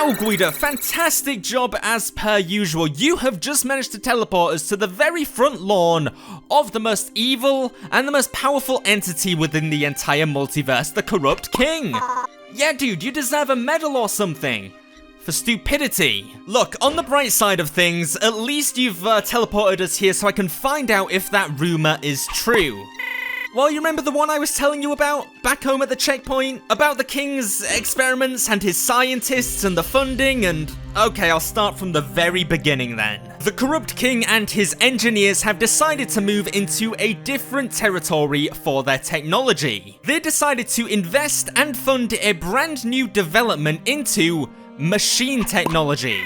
Wow, G.U.I.D.O, fantastic job as per usual. You have just managed to teleport us to the very front lawn of the most evil and the most powerful entity within the entire multiverse, the Corrupt King. Yeah, dude, you deserve a medal or something. For stupidity. Look, on the bright side of things, at least you've teleported us here so I can find out if that rumor is true. Well, you remember the one I was telling you about back home at the checkpoint? About the king's experiments and his scientists and the funding and... Okay, I'll start from the very beginning then. The Corrupt King and his engineers have decided to move into a different territory for their technology. They decided to invest and fund a brand new development into machine technology.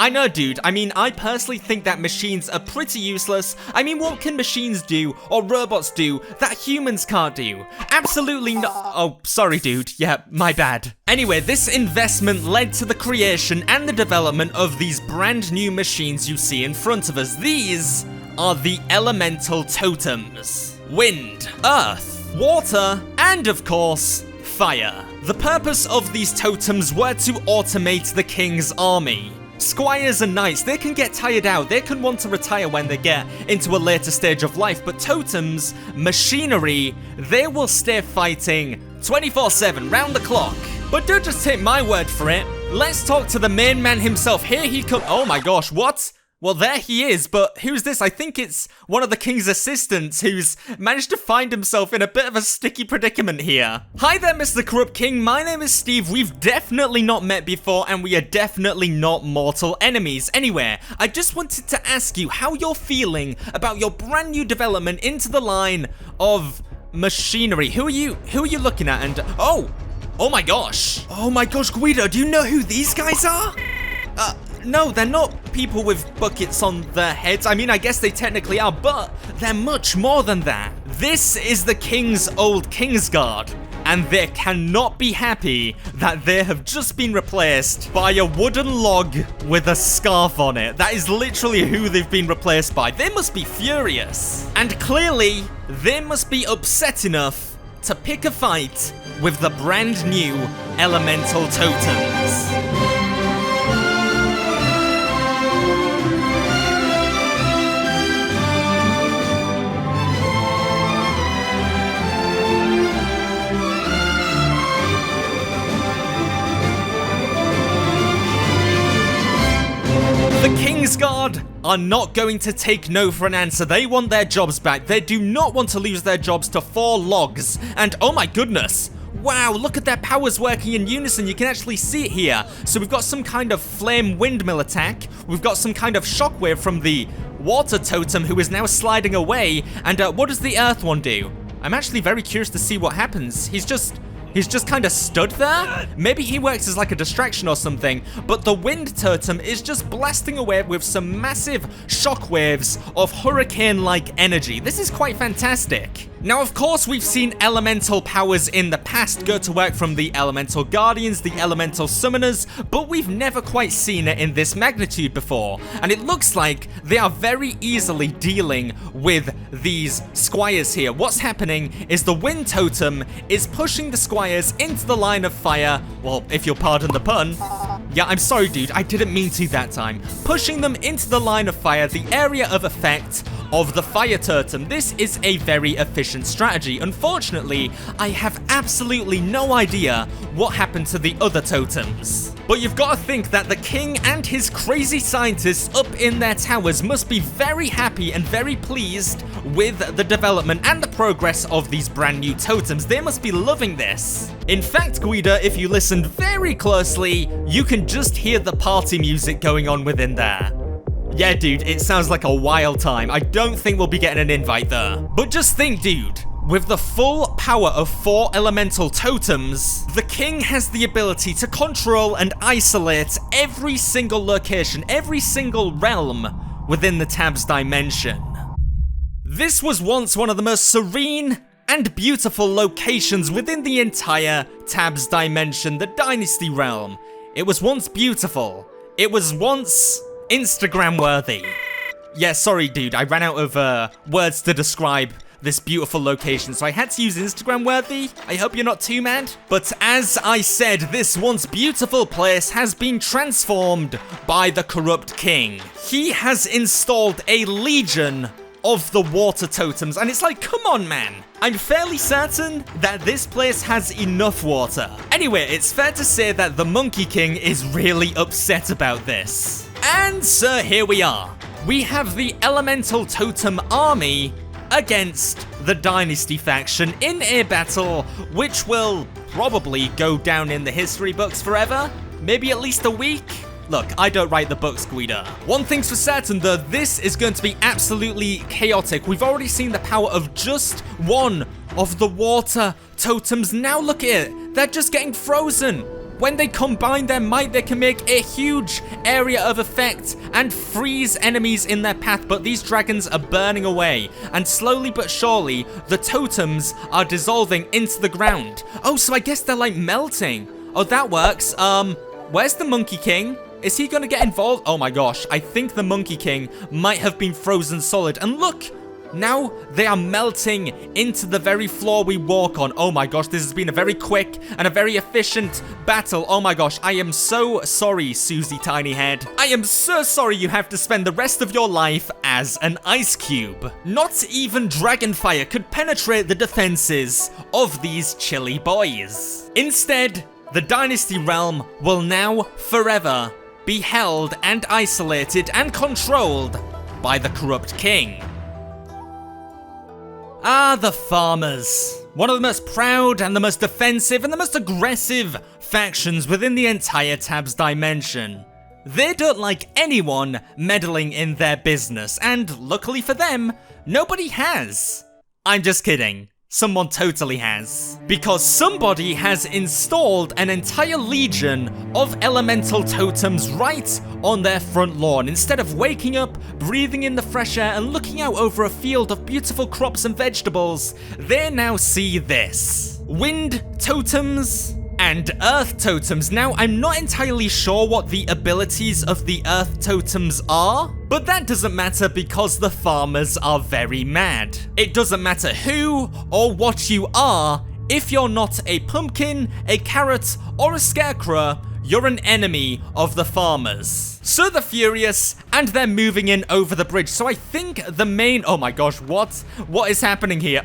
I know, dude. I mean, I personally think that machines are pretty useless. I mean, what can machines do or robots do that humans can't do? Absolutely no- Oh, sorry, dude. Yeah, my bad. Anyway, this investment led to the creation and the development of these brand new machines you see in front of us. These are the elemental totems. Wind, earth, water, and of course, fire. The purpose of these totems were to automate the king's army. Squires and knights, they can get tired out, they can want to retire when they get into a later stage of life, but totems, machinery, they will stay fighting 24/7, round the clock. But don't just take my word for it, let's talk to the main man himself. Here he comes. Oh my gosh, what? Well, there he is, but who's this? I think it's one of the king's assistants who's managed to find himself in a bit of a sticky predicament here. Hi there, Mr. Corrupt King. My name is Steve. We've definitely not met before, and we are definitely not mortal enemies. Anyway, I just wanted to ask you how you're feeling about your brand new development into the line of machinery. Who are you looking at? And oh my gosh. Oh my gosh, G.U.I.D.O, do you know who these guys are? No, they're not people with buckets on their heads. I mean, I guess they technically are, but they're much more than that. This is the king's old Kingsguard, and they cannot be happy that they have just been replaced by a wooden log with a scarf on it. That is literally who they've been replaced by. They must be furious. And clearly, they must be upset enough to pick a fight with the brand new elemental totems. The Kingsguard are not going to take no for an answer. They want their jobs back. They do not want to lose their jobs to 4 logs. And oh my goodness. Wow, look at their powers working in unison. You can actually see it here. So we've got some kind of flame windmill attack. We've got some kind of shockwave from the water totem who is now sliding away. And what does the earth one do? I'm actually very curious to see what happens. He's just kind of stood there? Maybe he works as like a distraction or something, but the wind totem is just blasting away with some massive shockwaves of hurricane-like energy. This is quite fantastic. Now, of course, we've seen elemental powers in the past go to work from the elemental guardians, the elemental summoners, but we've never quite seen it in this magnitude before. And it looks like they are very easily dealing with these squires here. What's happening is the wind totem is pushing the squires into the line of fire. Well, if you'll pardon the pun. Yeah, I'm sorry, dude. I didn't mean to that time. Pushing them into the line of fire, the area of effect of the fire totem. This is a very efficient strategy. Unfortunately, I have absolutely no idea what happened to the other totems. But you've got to think that the king and his crazy scientists up in their towers must be very happy and very pleased with the development and the progress of these brand new totems. They must be loving this. In fact, G.U.I.D.O, if you listen very closely, you can just hear the party music going on within there. Yeah, dude, it sounds like a wild time. I don't think we'll be getting an invite there. But just think, dude. With the full power of 4 elemental totems, the king has the ability to control and isolate every single location, every single realm within the Tabs dimension. This was once one of the most serene and beautiful locations within the entire Tabs dimension, the Dynasty realm. It was once beautiful. It was once Instagram worthy. Yeah, sorry dude, I ran out of words to describe this beautiful location, so I had to use Instagram worthy. I hope you're not too mad. But as I said, this once beautiful place has been transformed by the corrupt king. He has installed a legion of the water totems, and it's like, come on, man. I'm fairly certain that this place has enough water. Anyway, it's fair to say that the Monkey King is really upset about this. And so here we are. We have the Elemental Totem Army against the Dynasty faction in a battle which will probably go down in the history books forever. Maybe at least a week. Look, I don't write the books, G.U.I.D.O. One thing's for certain though, this is going to be absolutely chaotic. We've already seen the power of just one of the water totems. Now look at it, they're just getting frozen. When they combine their might, they can make a huge area of effect and freeze enemies in their path, but these dragons are burning away. And slowly but surely, the totems are dissolving into the ground. Oh, so I guess they're like melting. Oh, that works. Where's the Monkey King? Is he gonna get involved? Oh my gosh, I think the Monkey King might have been frozen solid. And look, now they are melting into the very floor we walk on. Oh my gosh, this has been a very quick and a very efficient battle. Oh my gosh, I am so sorry, Susie Tiny Head. I am so sorry you have to spend the rest of your life as an ice cube. Not even Dragonfire could penetrate the defenses of these chilly boys. Instead, the Dynasty realm will now forever be held and isolated and controlled by the corrupt king. Ah, the farmers. One of the most proud and the most defensive and the most aggressive factions within the entire Tabs dimension. They don't like anyone meddling in their business, and luckily for them, nobody has. I'm just kidding. Someone totally has. Because somebody has installed an entire legion of elemental totems right on their front lawn. Instead of waking up, breathing in the fresh air, and looking out over a field of beautiful crops and vegetables, they now see this. Wind totems and earth totems. Now, I'm not entirely sure what the abilities of the earth totems are, but that doesn't matter because the farmers are very mad. It doesn't matter who or what you are, if you're not a pumpkin, a carrot, or a scarecrow, you're an enemy of the farmers. So they're furious, and they're moving in over the bridge. So I think the main... Oh my gosh, what is happening here?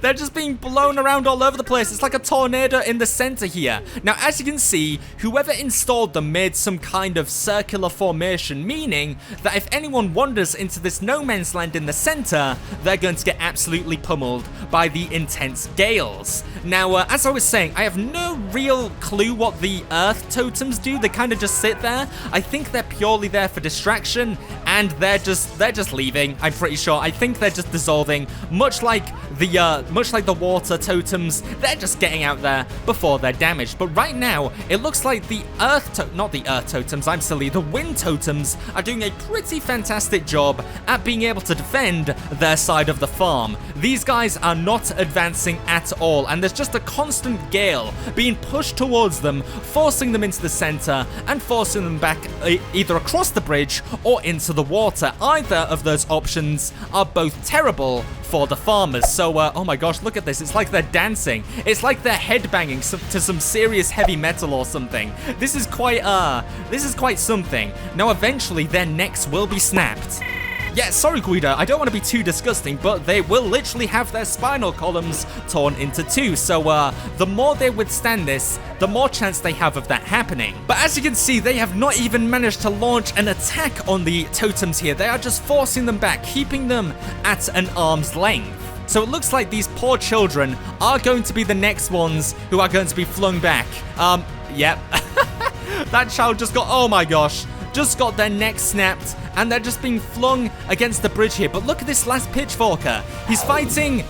They're just being blown around all over the place. It's like a tornado in the center here. Now, as you can see, whoever installed them made some kind of circular formation, meaning that if anyone wanders into this no man's land in the center, they're going to get absolutely pummeled by the intense gales. Now, as I was saying, I have no real clue what the earth totems do. They kind of just sit there. I think they're purely there for distraction, and they're just leaving, I'm pretty sure. I think they're just dissolving, much like the water totems. They're just getting out there before they're damaged. But right now, it looks like the not the earth totems, I'm silly, the wind totems are doing a pretty fantastic job at being able to defend their side of the farm. These guys are not advancing at all, and there's just a constant gale being pushed towards them, forcing them into the center and forcing them back either across the bridge or into the water. Either of those options are both terrible for the farmers. So, oh my gosh, look at this. It's like they're dancing. It's like they're headbanging to some serious heavy metal or something. This is quite something. Now, eventually, their necks will be snapped. Yeah, sorry, G.U.I.D.O, I don't want to be too disgusting, but they will literally have their spinal columns torn into two. So, the more they withstand this, the more chance they have of that happening. But as you can see, they have not even managed to launch an attack on the totems here. They are just forcing them back, keeping them at an arm's length. So it looks like these poor children are going to be the next ones who are going to be flung back. Yep. That child just got, oh my gosh, just got their neck snapped, and they're just being flung against the bridge here. But look at this last pitchforker. He's fighting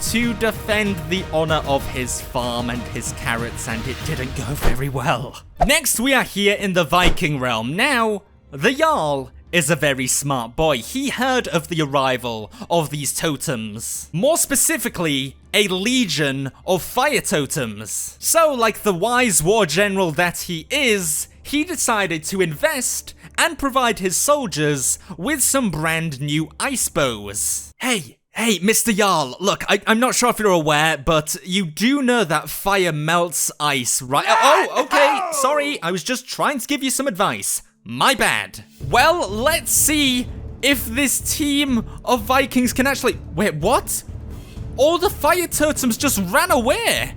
to defend the honor of his farm and his carrots, and it didn't go very well. Next, we are here in the Viking realm. Now, the Jarl is a very smart boy. He heard of the arrival of these totems. More specifically, a legion of fire totems. So, like the wise war general that he is, he decided to invest and provide his soldiers with some brand new ice bows. Hey, Hey, Mr. Jarl, look, I'm not sure if you're aware, but you do know that fire melts ice, right? Oh, okay, sorry, I was just trying to give you some advice. My bad. Well, let's see if this team of Vikings can actually... Wait, what? All the fire totems just ran away.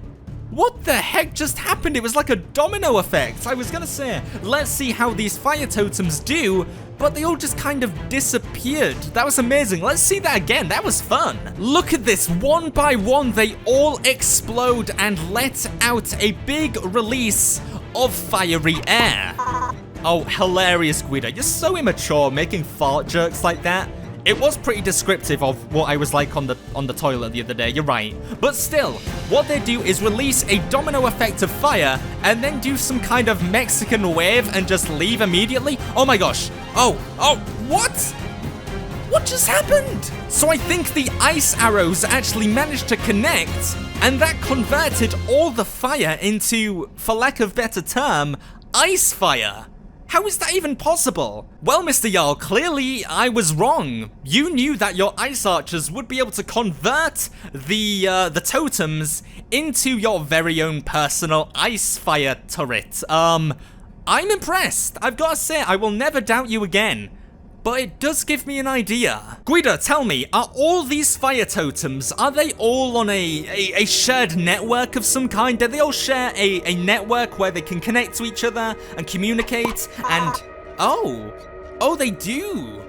What the heck just happened? It was like a domino effect. I was gonna say, let's see how these fire totems do, but they all just kind of disappeared. That was amazing. Let's see that again. That was fun. Look at this. One by one, they all explode and let out a big release of fiery air. Oh, hilarious, G.U.I.D.O. You're so immature making fart jokes like that. It was pretty descriptive of what I was like on the toilet the other day, you're right. But still, what they do is release a domino effect of fire and then do some kind of Mexican wave and just leave immediately. Oh my gosh. Oh, what? What just happened? So I think the ice arrows actually managed to connect, and that converted all the fire into, for lack of better term, ice fire. How is that even possible? Well, Mr. Jarl, clearly I was wrong. You knew that your ice archers would be able to convert the totems into your very own personal ice fire turret. I'm impressed. I've got to say, I will never doubt you again. But it does give me an idea. G.U.I.D.O, tell me, are all these fire totems, are they all on a shared network of some kind? Do they all share a network where they can connect to each other and communicate? And, oh, they do.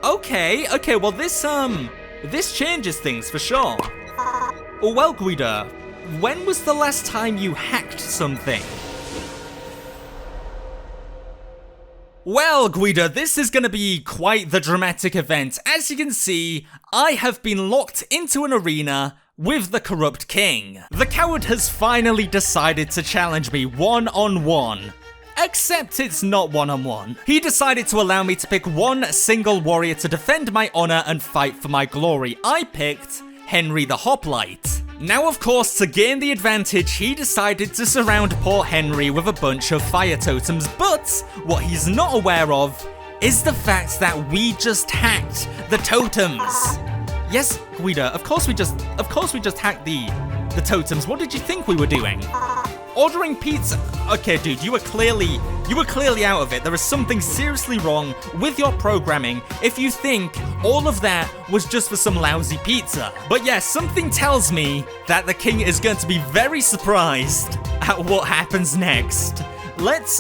Okay, well this changes things for sure. Well, G.U.I.D.O, when was the last time you hacked something? Well, G.U.I.D.O, this is going to be quite the dramatic event. As you can see, I have been locked into an arena with the corrupt king. The coward has finally decided to challenge me one-on-one. Except it's not one-on-one. He decided to allow me to pick one single warrior to defend my honor and fight for my glory. I picked Henry the Hoplite. Now, of course, to gain the advantage, he decided to surround poor Henry with a bunch of fire totems, but what he's not aware of is the fact that we just hacked the totems. Yes, G.U.I.D.O, of course we just hacked the totems. What did you think we were doing? Ordering pizza? Okay, dude, you were clearly out of it. There is something seriously wrong with your programming if you think all of that was just for some lousy pizza. But yes, something tells me that the king is going to be very surprised at what happens next. Let's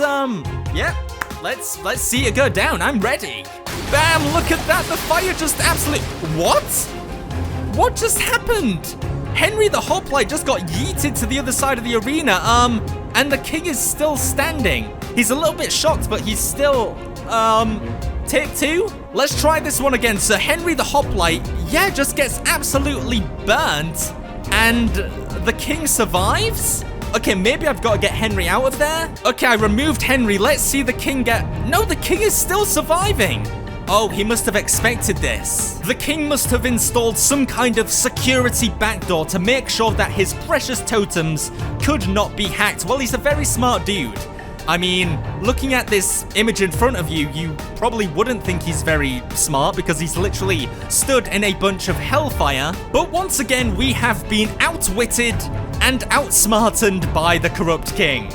see it go down. I'm ready. Bam, look at that. The fire just absolutely... What? What just happened? Henry the Hoplite just got yeeted to the other side of the arena, and the king is still standing. He's a little bit shocked, but he's still, take two? Let's try this one again. So Henry the Hoplite, yeah, just gets absolutely burnt, and the king survives? Okay, maybe I've got to get Henry out of there. Okay, I removed Henry. Let's see the king get... No, the king is still surviving. Oh, he must have expected this. The king must have installed some kind of security backdoor to make sure that his precious totems could not be hacked. Well, he's a very smart dude. I mean, looking at this image in front of you, you probably wouldn't think he's very smart because he's literally stood in a bunch of hellfire. But once again, we have been outwitted and outsmartened by the corrupt king.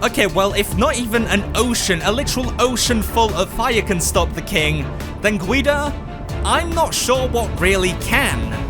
Okay, well, if not even an ocean, a literal ocean full of fire can stop the king, then G.U.I.D.O, I'm not sure what really can.